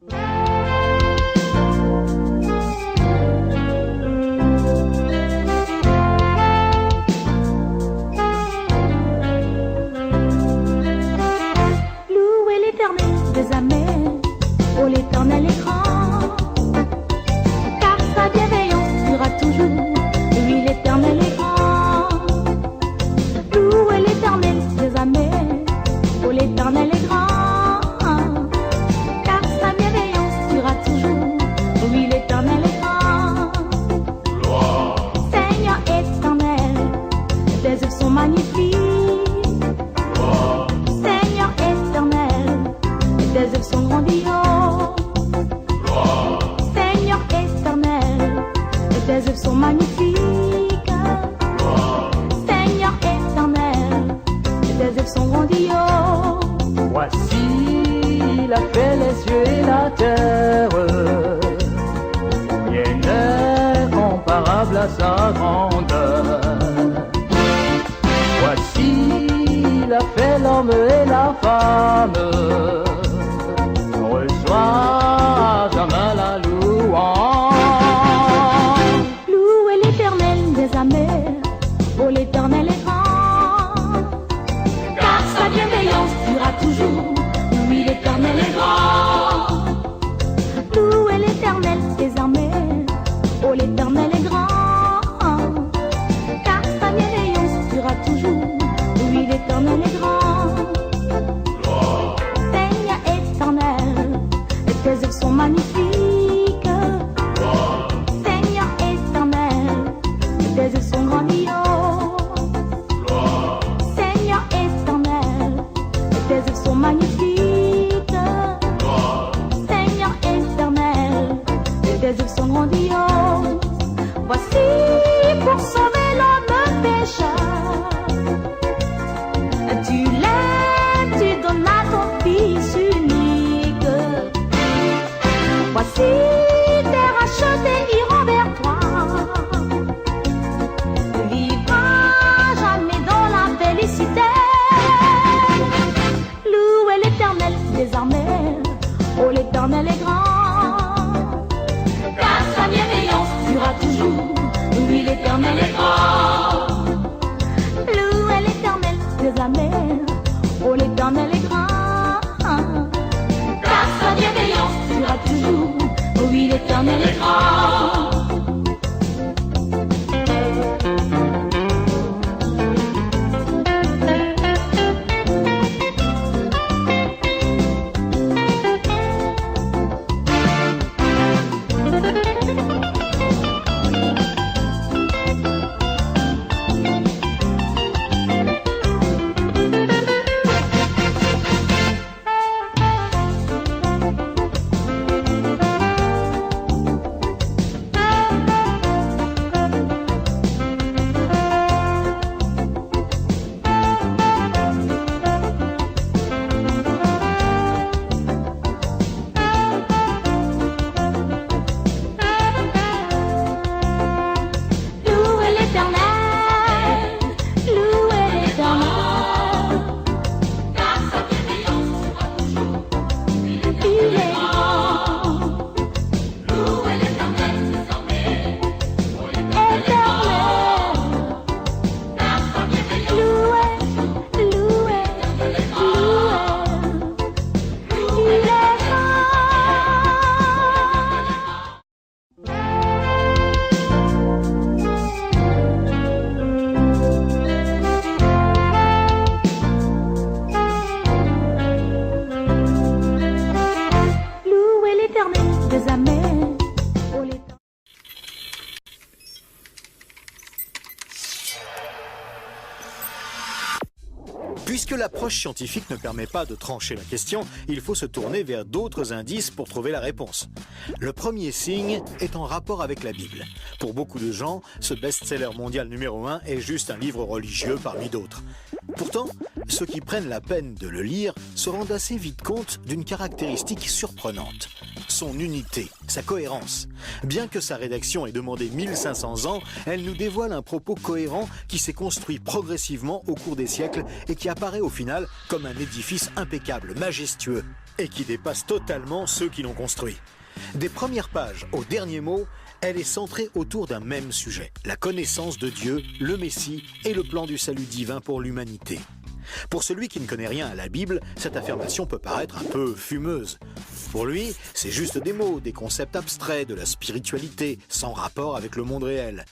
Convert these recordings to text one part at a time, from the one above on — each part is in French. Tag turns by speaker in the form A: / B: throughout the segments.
A: Louez l'Éternel des armées, oh l'Éternel est grand, car sa bienveillance durera toujours, lui l'Éternel est grand. Louez l'Éternel des armées, oh l'Éternel est grand, car sa bienveillance durera toujours, lui l'Éternel est grand.
B: Gloire,
A: Seigneur éternel, tes œuvres sont magnifiques.
B: gloire,
A: Seigneur éternel, tes œuvres sont grandioses.
B: gloire,
A: Seigneur éternel, tes œuvres sont magnifiques.
B: gloire.
A: Seigneur éternel, tes œuvres sont grandioses.
C: Voici, il a fait les cieux et la terre, rien n'est comparable à sa grandeur. Voici, il a fait l'homme et la femme, reçoit à jamais la louange.
A: Louez l'éternel des armées, oh l'éternel est grand, car sa bienveillance durera toujours, lui l'éternel est grand. Louez l'éternel des armées, oh l'éternel est grand, car sa bienveillance durera toujours, lui l'éternel est grand.
B: Gloire,
A: Seigneur éternel, tes œuvres sont magnifiques.
B: gloire,
A: Seigneur éternel, tes œuvres sont grandioses.
B: gloire,
A: Seigneur éternel, tes œuvres sont magnifiques.
B: gloire.
A: Seigneur éternel, tes œuvres sont grandioses. Voici pour sauver l'homme pécheur, tu donnes à ton Fils unique. Voici tes rachetés iront vers toi, vivra jamais dans la félicité. Louez l'éternel des armées, oh l'éternel est grand, car sa bienveillance durera toujours, lui l'éternel est grand. Louez l'éternel des armées, oh l'éternel est grand, car sa bienveillance durera toujours, oui l'éternel est grand. Louez l'éternel, louez l'éternel, car sa bienveillance durera toujours, il est grand. Louez l'éternel des armées, oh l'éternel est grand, car sa bienveillance louez, louez, louez, il est grand. Louez l'éternel des armées, oh l'éternel.
D: Puisque l'approche scientifique ne permet pas de trancher la question, il faut se tourner vers d'autres indices pour trouver la réponse. Le premier signe est en rapport avec la Bible. Pour beaucoup de gens, ce best-seller mondial numéro 1 est juste un livre religieux parmi d'autres. Pourtant, ceux qui prennent la peine de le lire se rendent assez vite compte d'une caractéristique surprenante. son unité, sa cohérence. Bien que sa rédaction ait demandé 1500 ans, elle nous dévoile un propos cohérent qui s'est construit progressivement au cours des siècles et qui apparaît au final comme un édifice impeccable, majestueux, et qui dépasse totalement ceux qui l'ont construit. Des premières pages aux derniers mots, elle est centrée autour d'un même sujet, la connaissance de Dieu, le Messie et le plan du salut divin pour l'humanité. Pour celui qui ne connaît rien à la Bible, cette affirmation peut paraître un peu fumeuse. Pour lui, c'est juste des mots, des concepts abstraits, de la spiritualité, sans rapport avec le monde réel.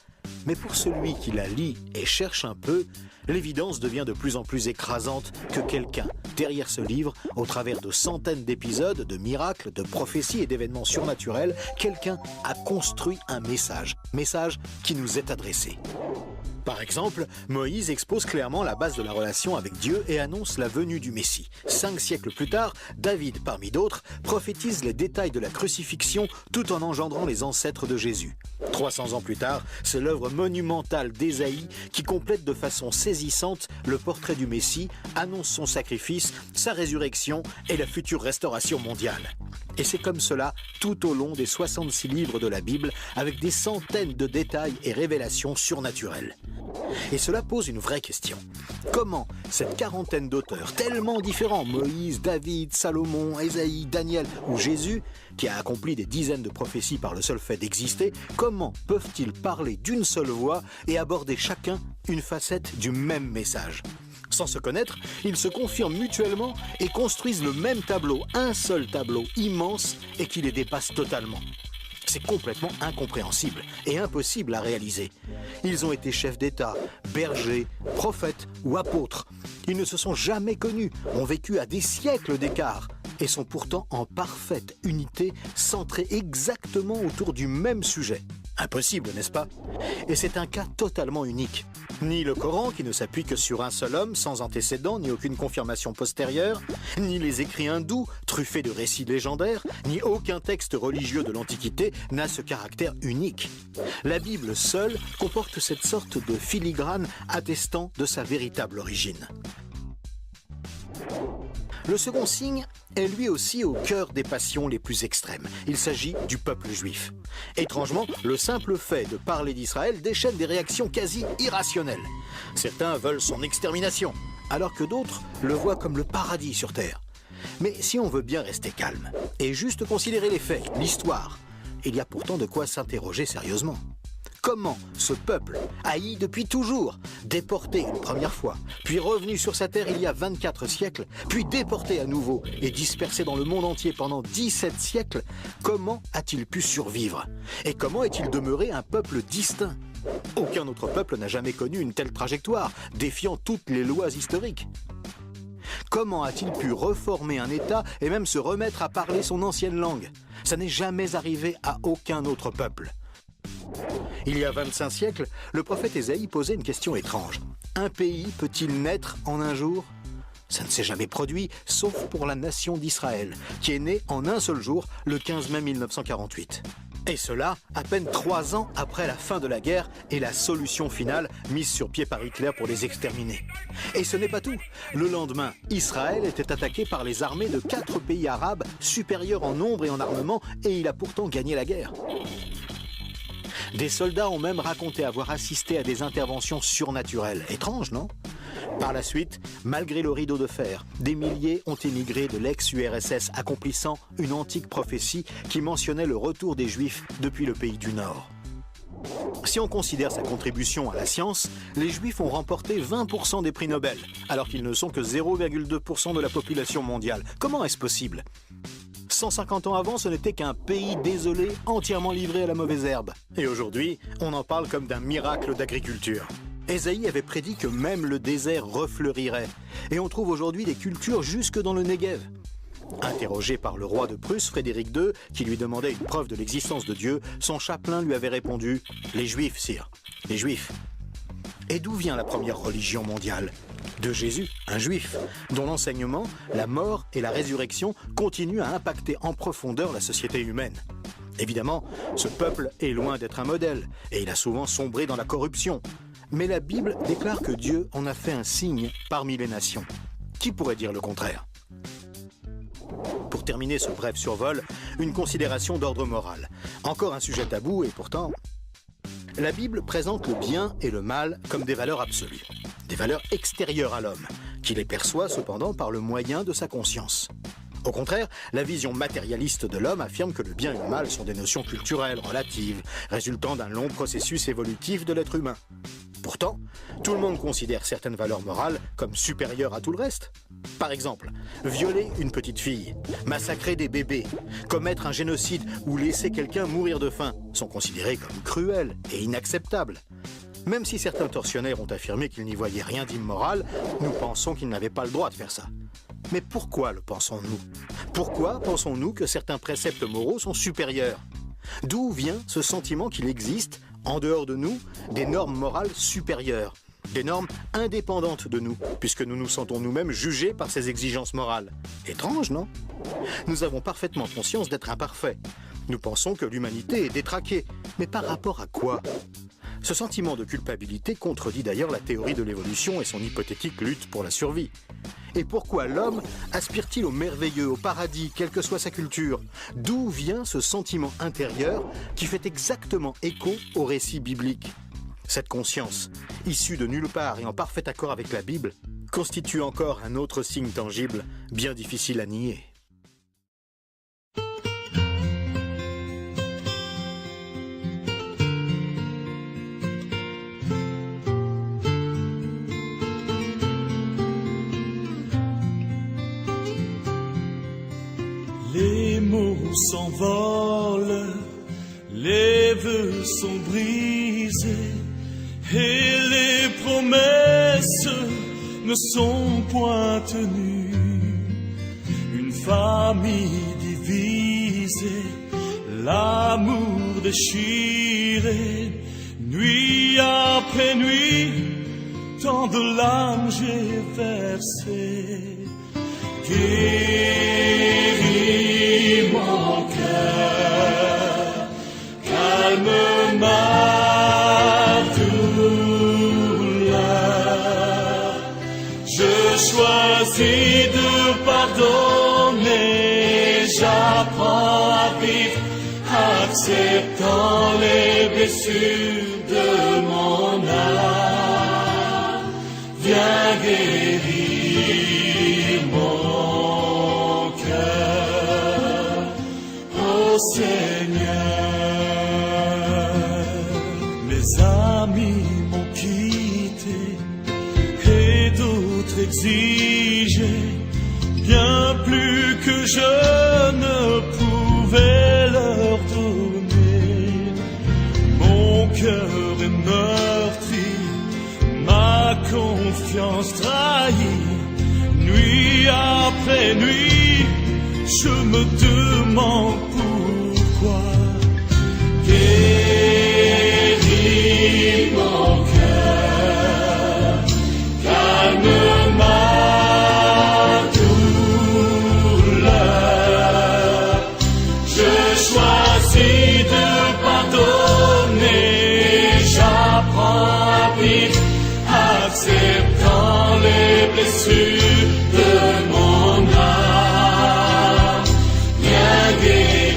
D: Mais pour celui qui la lit et cherche un peu, l'évidence devient de plus en plus écrasante que quelqu'un, derrière ce livre, au travers de centaines d'épisodes, de miracles, de prophéties et d'événements surnaturels, quelqu'un a construit un message qui nous est adressé. Par exemple, Moïse expose clairement la base de la relation avec Dieu et annonce la venue du Messie. 5 siècles plus tard, David, parmi d'autres, prophétise les détails de la crucifixion tout en engendrant les ancêtres de Jésus. 300 ans plus tard, c'est l'œuvre monumentale d'Ésaïe qui complète de façon saisissante le portrait du Messie, annonce son sacrifice, sa résurrection et la future restauration mondiale. Et c'est comme cela tout au long des 66 livres de la Bible, avec des centaines de détails et révélations surnaturelles. Et cela pose une vraie question. Comment cette quarantaine d'auteurs tellement différents, Moïse, David, Salomon, Ésaïe, Daniel ou Jésus, qui a accompli des dizaines de prophéties par le seul fait d'exister, comment peuvent-ils parler d'une seule voix et aborder chacun une facette du même message ? Sans se connaître, ils se confirment mutuellement et construisent le même tableau, un seul tableau immense et qui les dépasse totalement. C'est complètement incompréhensible et impossible à réaliser. Ils ont été chefs d'État, bergers, prophètes ou apôtres. Ils ne se sont jamais connus, ont vécu à des siècles d'écart et sont pourtant en parfaite unité, centrés exactement autour du même sujet. Impossible, n'est-ce pas ? Et c'est un cas totalement unique. Ni le Coran, qui ne s'appuie que sur un seul homme, sans antécédent, ni aucune confirmation postérieure, ni les écrits hindous, truffés de récits légendaires, ni aucun texte religieux de l'Antiquité n'a ce caractère unique. La Bible seule comporte cette sorte de filigrane attestant de sa véritable origine. Le second signe est lui aussi au cœur des passions les plus extrêmes. Il s'agit du peuple juif. Étrangement, le simple fait de parler d'Israël déchaîne des réactions quasi irrationnelles. Certains veulent son extermination, alors que d'autres le voient comme le paradis sur terre. Mais si on veut bien rester calme et juste considérer les faits, l'histoire, il y a pourtant de quoi s'interroger sérieusement. Comment ce peuple, haï depuis toujours, déporté une première fois, puis revenu sur sa terre il y a 24 siècles, puis déporté à nouveau et dispersé dans le monde entier pendant 17 siècles, comment a-t-il pu survivre? Et comment est-il demeuré un peuple distinct? Aucun autre peuple n'a jamais connu une telle trajectoire, défiant toutes les lois historiques. Comment a-t-il pu reformer un État et même se remettre à parler son ancienne langue? Ça n'est jamais arrivé à aucun autre peuple. Il y a 25 siècles, le prophète Ésaïe posait une question étrange. Un pays peut-il naître en un jour? Ça ne s'est jamais produit, sauf pour la nation d'Israël, qui est née en un seul jour, le 15 mai 1948. Et cela, à peine 3 ans après la fin de la guerre et la solution finale mise sur pied par Hitler pour les exterminer. Et ce n'est pas tout. Le lendemain, Israël était attaqué par les armées de 4 pays arabes supérieurs en nombre et en armement, et il a pourtant gagné la guerre. Des soldats ont même raconté avoir assisté à des interventions surnaturelles. Étrange, non? Par la suite, malgré le rideau de fer, des milliers ont émigré de l'ex-URSS, accomplissant une antique prophétie qui mentionnait le retour des Juifs depuis le pays du Nord. Si on considère sa contribution à la science, les Juifs ont remporté 20% des prix Nobel, alors qu'ils ne sont que 0,2% de la population mondiale. Comment est-ce possible? 150 ans avant, ce n'était qu'un pays désolé, entièrement livré à la mauvaise herbe. Et aujourd'hui, on en parle comme d'un miracle d'agriculture. Ésaïe avait prédit que même le désert refleurirait. Et on trouve aujourd'hui des cultures jusque dans le Negev. Interrogé par le roi de Prusse, Frédéric II, qui lui demandait une preuve de l'existence de Dieu, son chapelain lui avait répondu « Les Juifs, sire, les Juifs ». Et d'où vient la première religion mondiale? De Jésus, un juif, dont l'enseignement, la mort et la résurrection continuent à impacter en profondeur la société humaine. Évidemment, ce peuple est loin d'être un modèle, et il a souvent sombré dans la corruption. Mais la Bible déclare que Dieu en a fait un signe parmi les nations. Qui pourrait dire le contraire? Pour terminer ce bref survol, une considération d'ordre moral. Encore un sujet tabou et pourtant... La Bible présente le bien et le mal comme des valeurs absolues, des valeurs extérieures à l'homme, qui les perçoit cependant par le moyen de sa conscience. Au contraire, la vision matérialiste de l'homme affirme que le bien et le mal sont des notions culturelles, relatives, résultant d'un long processus évolutif de l'être humain. Pourtant, tout le monde considère certaines valeurs morales comme supérieures à tout le reste. Par exemple, violer une petite fille, massacrer des bébés, commettre un génocide ou laisser quelqu'un mourir de faim sont considérés comme cruels et inacceptables. Même si certains tortionnaires ont affirmé qu'ils n'y voyaient rien d'immoral, nous pensons qu'ils n'avaient pas le droit de faire ça. Mais pourquoi le pensons-nous? Pourquoi pensons-nous que certains préceptes moraux sont supérieurs? D'où vient ce sentiment qu'il existe, en dehors de nous, des normes morales supérieures, des normes indépendantes de nous, puisque nous nous sentons nous-mêmes jugés par ces exigences morales? Étrange, non? Nous avons parfaitement conscience d'être imparfaits. Nous pensons que l'humanité est détraquée, mais par rapport à quoi? Ce sentiment de culpabilité contredit d'ailleurs la théorie de l'évolution et son hypothétique lutte pour la survie. Et pourquoi l'homme aspire-t-il au merveilleux, au paradis, quelle que soit sa culture? D'où vient ce sentiment intérieur qui fait exactement écho au récit biblique? Cette conscience, issue de nulle part et en parfait accord avec la Bible, constitue encore un autre signe tangible, bien difficile à nier.
E: Les mots s'envolent, les vœux sont brisés et les promesses ne sont point tenues. Une famille divisée, l'amour déchiré, nuit après nuit, tant de larmes j'ai versé. Guéris mon cœur, calme ma douleur. Je choisis de pardonner, j'apprends à vivre, acceptant les blessures de mon âme. Viens guérir mon cœur, ô Seigneur. Mes amis m'ont quitté et d'autres exigé bien plus que je ne pouvais leur donner. Mon cœur est meurtri, ma confiance trahie. Nuit après nuit, je me demande pourquoi. Guéris mon cœur, calme ma douleur. Je choisis de pardonner, j'apprends à vivre, acceptant les blessures de mon âme. Viens guérir.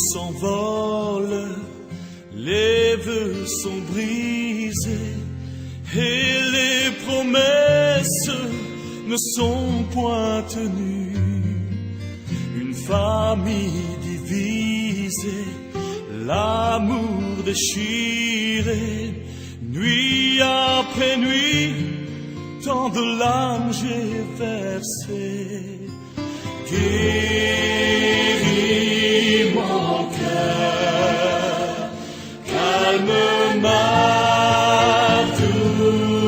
E: s'envolent, les vœux sont brisés et les promesses ne sont point tenues. Une famille divisée, l'amour déchiré, nuit après nuit, tant de larmes j'ai versé. Guéris mon cœur, calme ma douleur.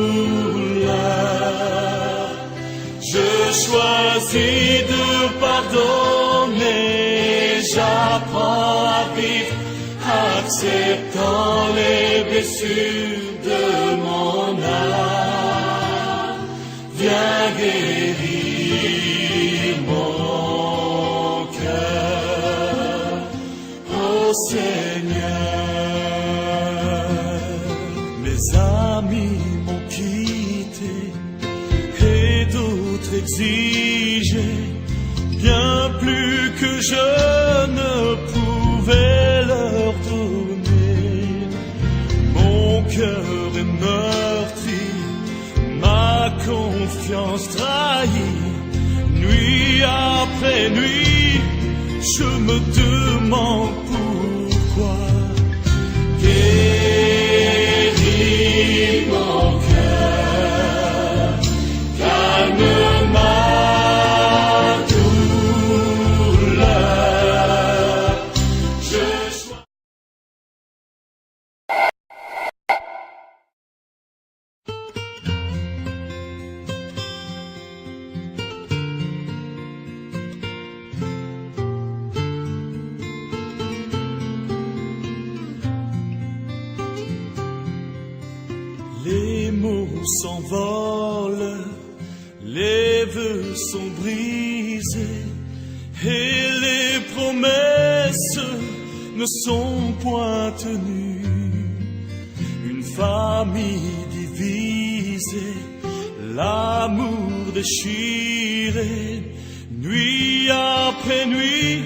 E: Je choisis de pardonner, j'apprends à vivre, acceptant les blessures de mon âme. Viens guérir mon cœur, ô Seigneur. Mes amis m'ont quitté et d'autres exigé bien plus que je ne pouvais leur donner. Mon cœur est meurtri, ma confiance trahie, nuit après nuit, je me demande pourquoi. Guéris mon cœur, calme ma douleur. Je choisis. Les mots s'envolent, les vœux sont brisés et les promesses ne sont point tenues. Une famille divisée, l'amour déchiré, nuit après nuit,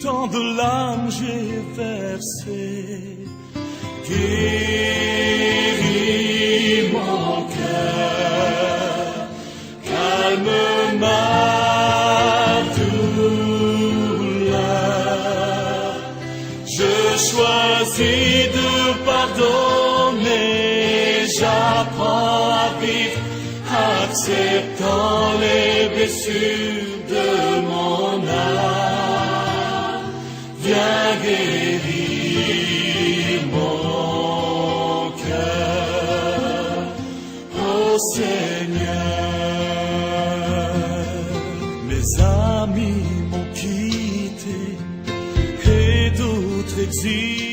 E: tant de larmes j'ai versé. Guéris mon cœur, calme ma douleur. Je choisis de pardonner, j'apprends à vivre, acceptant les blessures de mon âme. Viens guérir mon cœur, ô Seigneur. Mes amis m'ont quitté et d'autres exigé